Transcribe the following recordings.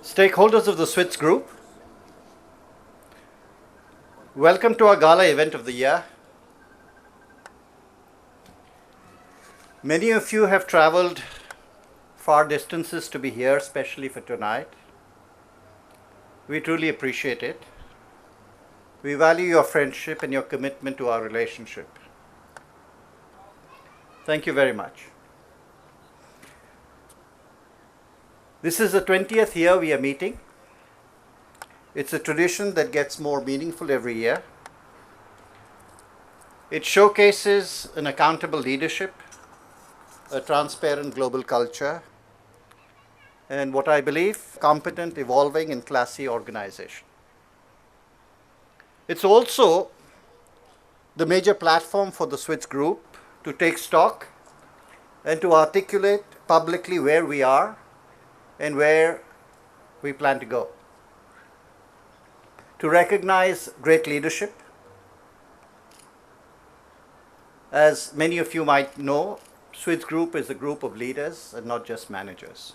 Stakeholders of the Switz Group, welcome to our gala event of the year. Many of you have traveled far distances to be here, especially for tonight. We truly appreciate it. We value your friendship and your commitment to our relationship. Thank you very much. This is the 20th year we are meeting. It's a tradition that gets more meaningful every year. It showcases an accountable leadership, a transparent global culture, and what I believe, competent, evolving, and classy organization. It's also the major platform for the Switz Group to take stock and to articulate publicly where we are and where we plan to go. To recognize great leadership. As many of you might know, Switz Group is a group of leaders and not just managers.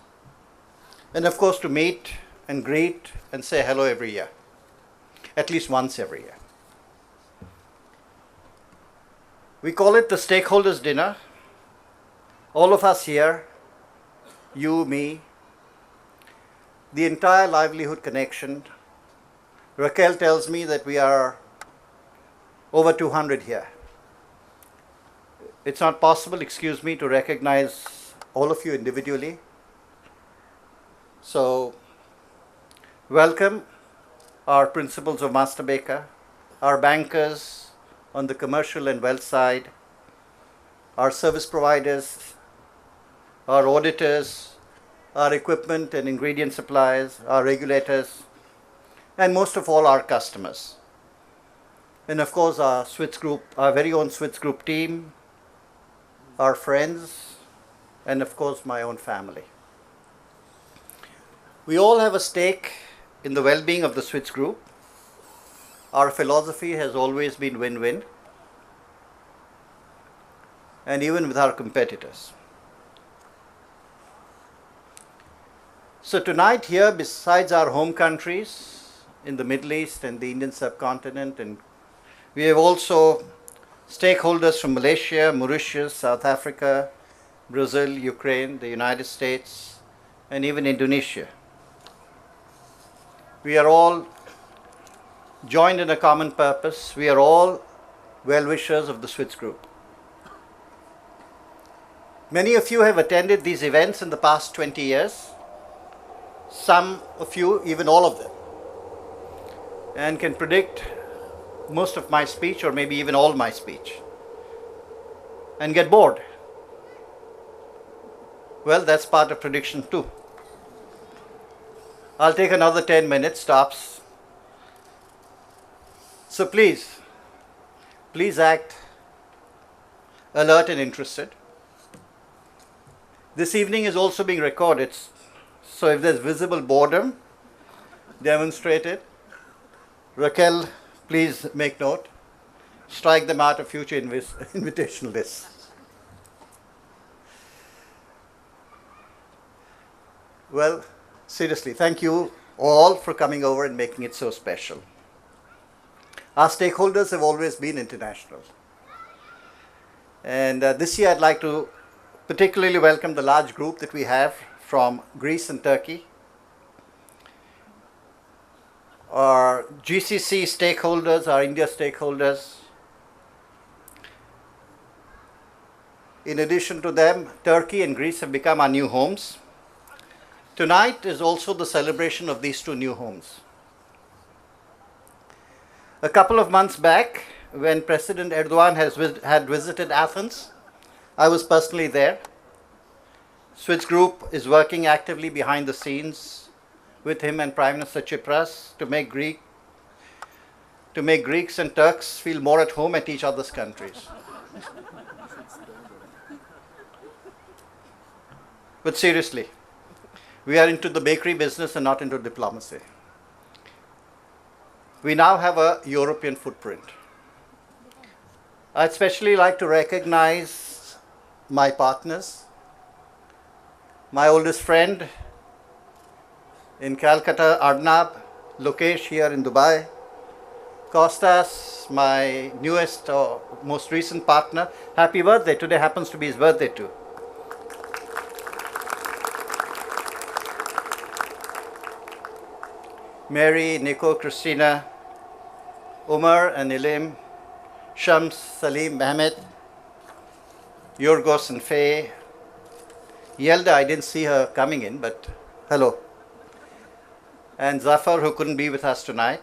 And of course, to meet and greet and say hello every year, at least once every year. We call it the Stakeholders Dinner. All of us here, you, me, the entire livelihood connection. Raquel tells me that we are over 200 here. It's not possible, excuse me, to recognize all of you individually. So, welcome our principals of Master Baker, our bankers on the commercial and wealth side, our service providers, our auditors, our equipment and ingredient suppliers, our regulators, and most of all our customers. And of course our Switz Group, our very own Switz Group team, our friends, and of course my own family. We all have a stake in the well-being of the Switz Group. Our philosophy has always been win-win, and even with our competitors. So tonight here, besides our home countries in the Middle East and the Indian subcontinent, and we have also stakeholders from Malaysia, Mauritius, South Africa, Brazil, Ukraine, the United States, and even Indonesia. We are all joined in a common purpose. We are all well-wishers of the Switz Group. Many of you have attended these events in the past 20 years. Some of you, even all of them, and can predict most of my speech or maybe even all my speech and get bored. Well, that's part of prediction too. I'll take another 10 minutes tops. So please act alert and interested. This evening is also being recorded. So if there's visible boredom demonstrated, Raquel, please make note. Strike them out of future invitation lists. Well, seriously, thank you all for coming over and making it so special. Our stakeholders have always been international. And this year I'd like to particularly welcome the large group that we have from Greece and Turkey, our GCC stakeholders, our India stakeholders. In addition to them, Turkey and Greece have become our new homes. Tonight is also the celebration of these two new homes. A couple of months back, when President Erdogan had visited Athens, I was personally there. Switz Group is working actively behind the scenes with him and Prime Minister Tsipras to make Greeks and Turks feel more at home at each other's countries. But seriously, we are into the bakery business and not into diplomacy. We now have a European footprint. I'd especially like to recognize my partners, my oldest friend, In Calcutta, Arnab, Lokesh here in Dubai, Costas, my newest or most recent partner. Happy birthday. Today happens to be his birthday too. Mary, Nico, Christina, Umar and Ilim, Shams, Salim, Mehmet, Yorgos and Faye. Yelda, I didn't see her coming in, but hello. And Zafar, who couldn't be with us tonight.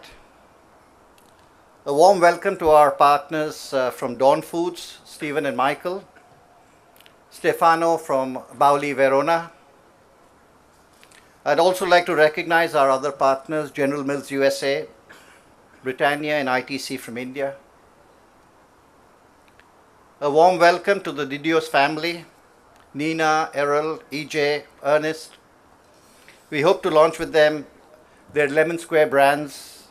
A warm welcome to our partners from Dawn Foods, Stephen and Michael. Stefano from Bauli, Verona. I'd also like to recognize our other partners, General Mills USA, Britannia and ITC from India. A warm welcome to the Didios family, Nina, Errol, EJ, Ernest. We hope to launch with them their Lemon Square brands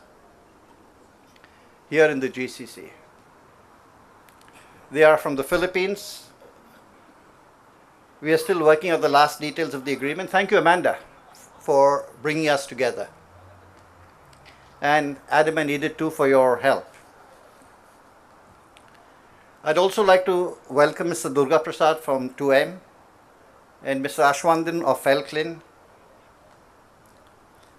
here in the GCC. They are from the Philippines. We are still working on the last details of the agreement. Thank you, Amanda, for bringing us together. And Adam and Edith too for your help. I'd also like to welcome Mr. Durga Prasad from 2M and Mr. Ashwandhan of Felklin.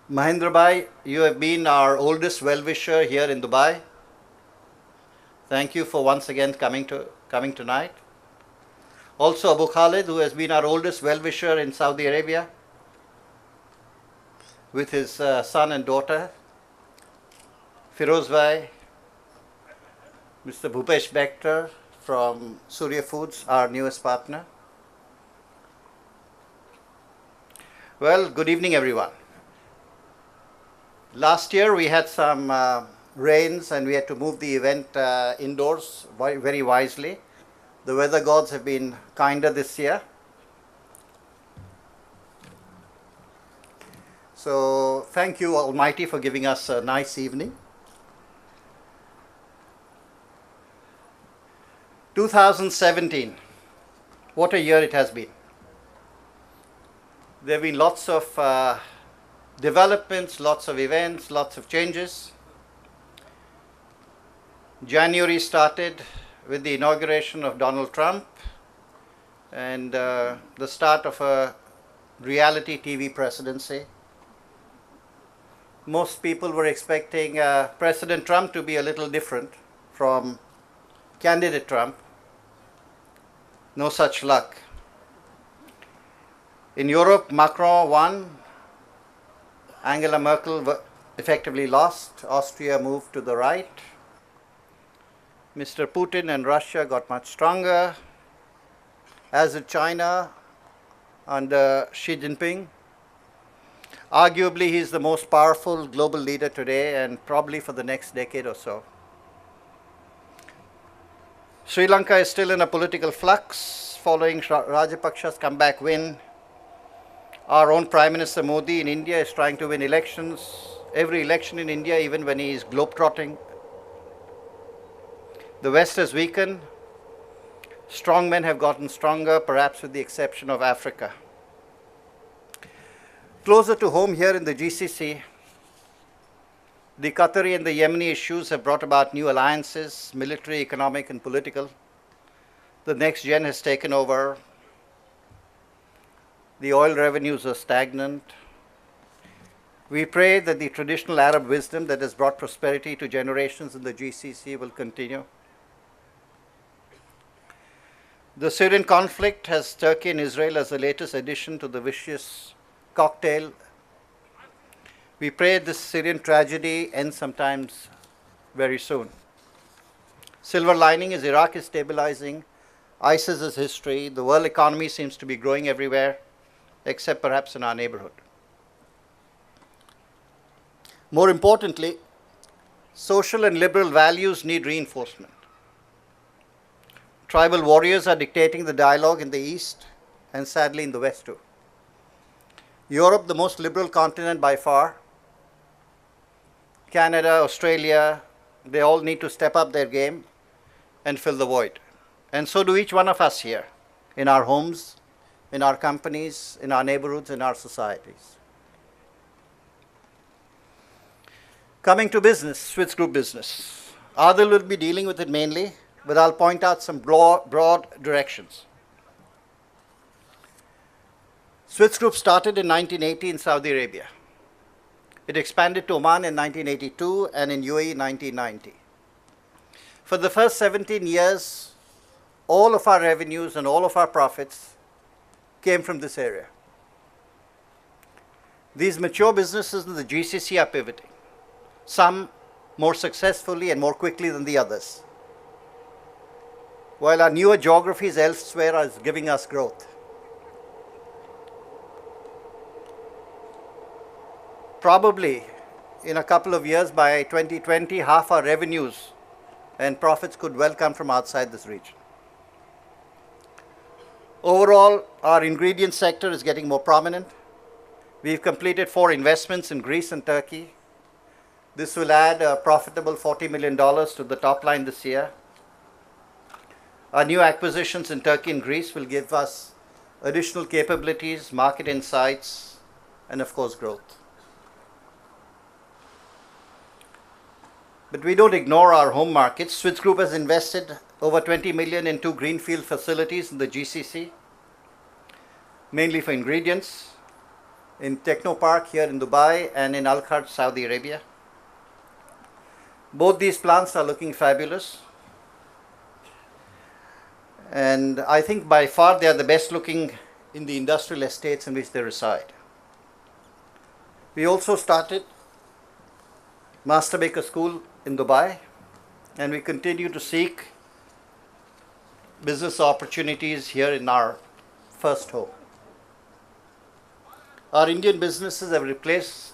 Mahendra Bhai, you have been our oldest well-wisher here in Dubai. Thank you for once again coming tonight. Also Abu Khalid, who has been our oldest well-wisher in Saudi Arabia with his son and daughter. Firoz Bhai, Mr. Bhupesh Bector from Surya Foods, our newest partner. Well, good evening everyone. Last year we had some rains and we had to move the event indoors very wisely. The weather gods have been kinder this year. So thank you Almighty for giving us a nice evening. 2017, what a year it has been. There have been lots of developments, lots of events, lots of changes. January started with the inauguration of Donald Trump and the start of a reality TV presidency. Most people were expecting President Trump to be a little different from candidate Trump. No such luck. In Europe, Macron won. Angela Merkel effectively lost. Austria moved to the right. Mr. Putin and Russia got much stronger, as did China under Xi Jinping. Arguably, he is the most powerful global leader today and probably for the next decade or so. Sri Lanka is still in a political flux following Rajapaksa's comeback win. Our own Prime Minister Modi in India is trying to win elections, every election in India, even when he is globetrotting. The West has weakened. Strong men have gotten stronger, perhaps with the exception of Africa. Closer to home here in the GCC, the Qatari and the Yemeni issues have brought about new alliances, military, economic, and political. The next gen has taken over. The oil revenues are stagnant. We pray that the traditional Arab wisdom that has brought prosperity to generations in the GCC will continue. The Syrian conflict has Turkey and Israel as the latest addition to the vicious cocktail. We pray this Syrian tragedy ends sometimes very soon. Silver lining is Iraq is stabilizing. ISIS is history. The world economy seems to be growing everywhere, except perhaps in our neighborhood. More importantly, social and liberal values need reinforcement. Tribal warriors are dictating the dialogue in the East and sadly in the West too. Europe, the most liberal continent by far, Canada, Australia, they all need to step up their game and fill the void. And so do each one of us here, in our homes, in our companies, in our neighborhoods, in our societies. Coming to business, Switz Group business. Adil will be dealing with it mainly, but I'll point out some broad directions. Switz Group started in 1980 in Saudi Arabia. It expanded to Oman in 1982 and in UAE in 1990. For the first 17 years, all of our revenues and all of our profits came from this area. These mature businesses in the GCC are pivoting, some more successfully and more quickly than the others, while our newer geographies elsewhere are giving us growth. Probably in a couple of years, by 2020, half our revenues and profits could well come from outside this region. Overall, our ingredient sector is getting more prominent. We've completed 4 investments in Greece and Turkey. This will add a profitable $40 million to the top line this year. Our new acquisitions in Turkey and Greece will give us additional capabilities, market insights, and of course growth. But we don't ignore our home markets. Switz Group has invested over $20 million in 2 greenfield facilities in the GCC, mainly for ingredients, in Technopark here in Dubai and in Al Kharj, Saudi Arabia. Both these plants are looking fabulous, and I think by far they are the best looking in the industrial estates in which they reside. We also started Master Baker School in Dubai, and we continue to seek business opportunities here in our first home. Our Indian businesses have replaced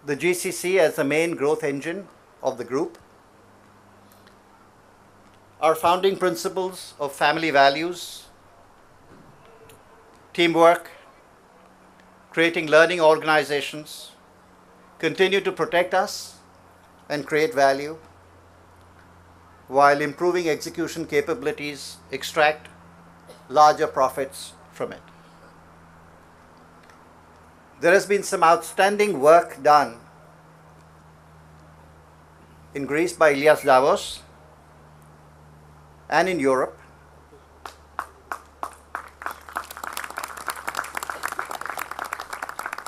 the GCC as the main growth engine of the group. Our founding principles of family values, teamwork, creating learning organizations continue to protect us and create value, while improving execution capabilities extract larger profits from it. There has been some outstanding work done in Greece by Elias Davos and in Europe.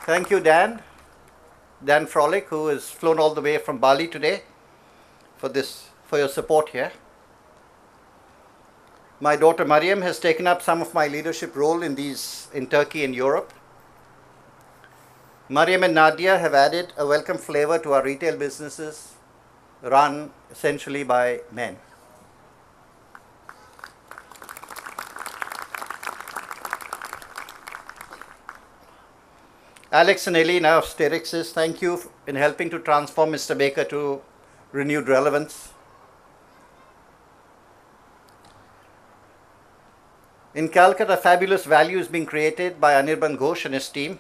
Thank you, Dan Frolic, who has flown all the way from Bali today for your support here. My daughter Mariam has taken up some of my leadership role in Turkey and Europe. Mariam and Nadia have added a welcome flavor to our retail businesses run essentially by men. Alex and Elena of Sterixis, thank you in helping to transform Mr. Baker to renewed relevance. In Calcutta, fabulous value is being created by Anirban Ghosh and his team.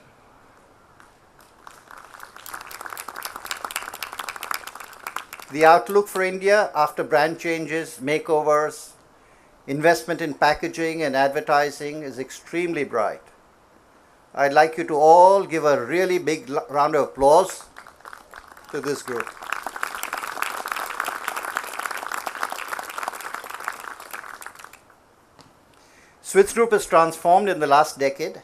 The outlook for India after brand changes, makeovers, investment in packaging and advertising is extremely bright. I'd like you to all give a really big round of applause to this group. Switz Group has transformed in the last decade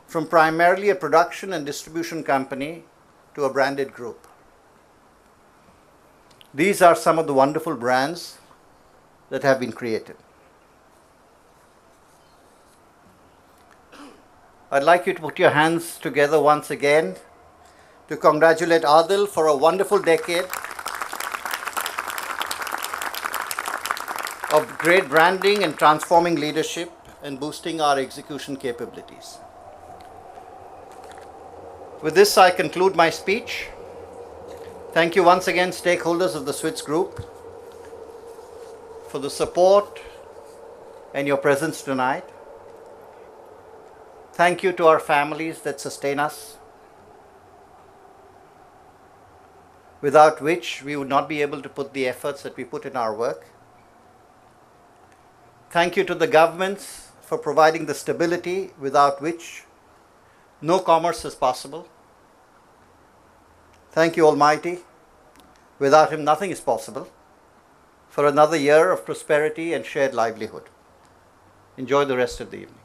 from primarily a production and distribution company to a branded group. These are some of the wonderful brands that have been created. I'd like you to put your hands together once again to congratulate Adil for a wonderful decade of great branding and transforming leadership and boosting our execution capabilities. With this, I conclude my speech. Thank you once again, stakeholders of the Switz Group, for the support and your presence tonight. Thank you to our families that sustain us, without which we would not be able to put the efforts that we put in our work. Thank you to the governments for providing the stability without which no commerce is possible. Thank you, Almighty. Without Him, nothing is possible. For another year of prosperity and shared livelihood. Enjoy the rest of the evening.